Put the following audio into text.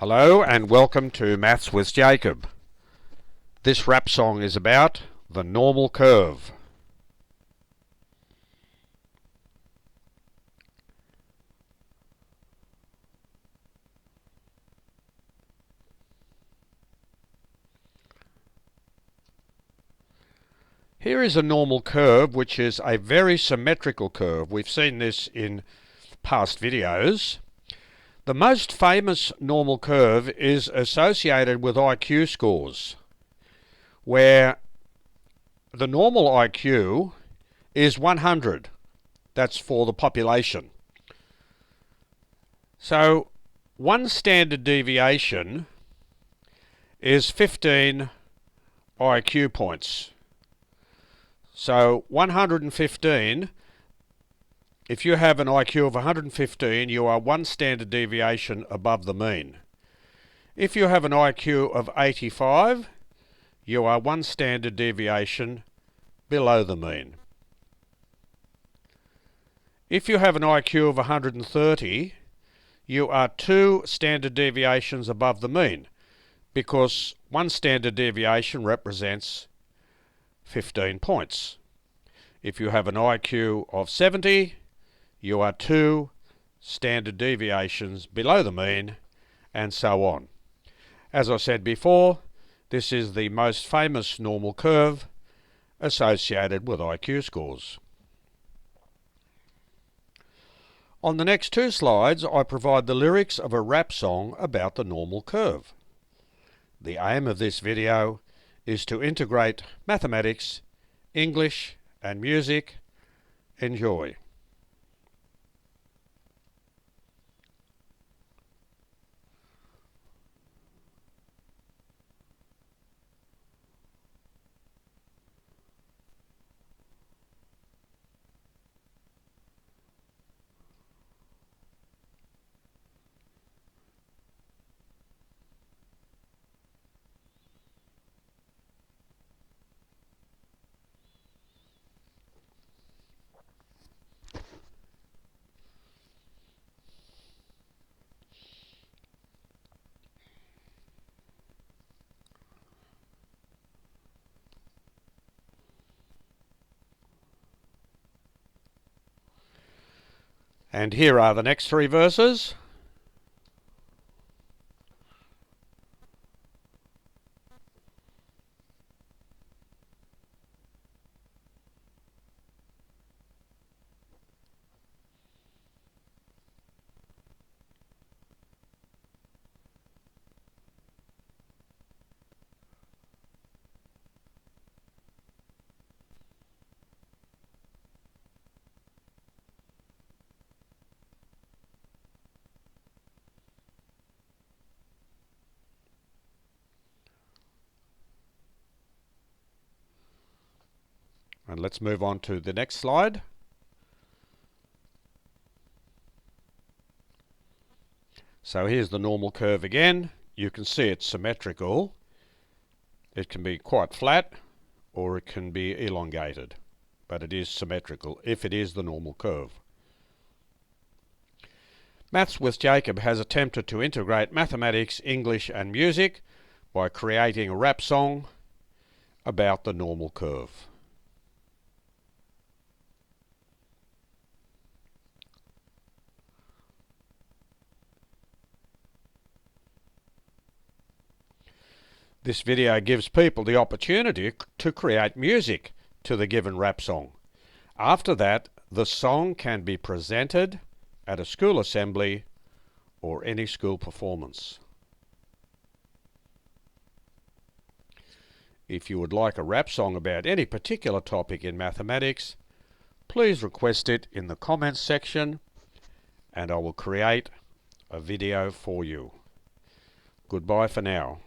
Hello and welcome to Maths with Jacob. This rap song is about the normal curve. Here is a normal curve, which is a very symmetrical curve. We've seen this in past videos. The most famous normal curve is associated with IQ scores, where the normal IQ is 100. That's for the population. So one standard deviation is 15 IQ points. So 115, if you have an IQ of 115, you are one standard deviation above the mean. If you have an IQ of 85, you are one standard deviation below the mean. If you have an IQ of 130, you are two standard deviations above the mean, because one standard deviation represents 15 points. If you have an IQ of 70, you are two standard deviations below the mean, and so on. As I said before, this is the most famous normal curve associated with IQ scores. On the next two slides, I provide the lyrics of a rap song about the normal curve. The aim of this video is to integrate mathematics, English, and music. Enjoy. And here are the next three verses. And let's move on to the next slide. So here's the normal curve again. You can see it's symmetrical. It can be quite flat or it can be elongated, but it is symmetrical if it is the normal curve. Maths with Jacob has attempted to integrate mathematics, English, and music by creating a rap song about the normal curve. This video gives people the opportunity to create music to the given rap song. After that, the song can be presented at a school assembly or any school performance. If you would like a rap song about any particular topic in mathematics, please request it in the comments section and I will create a video for you. Goodbye for now.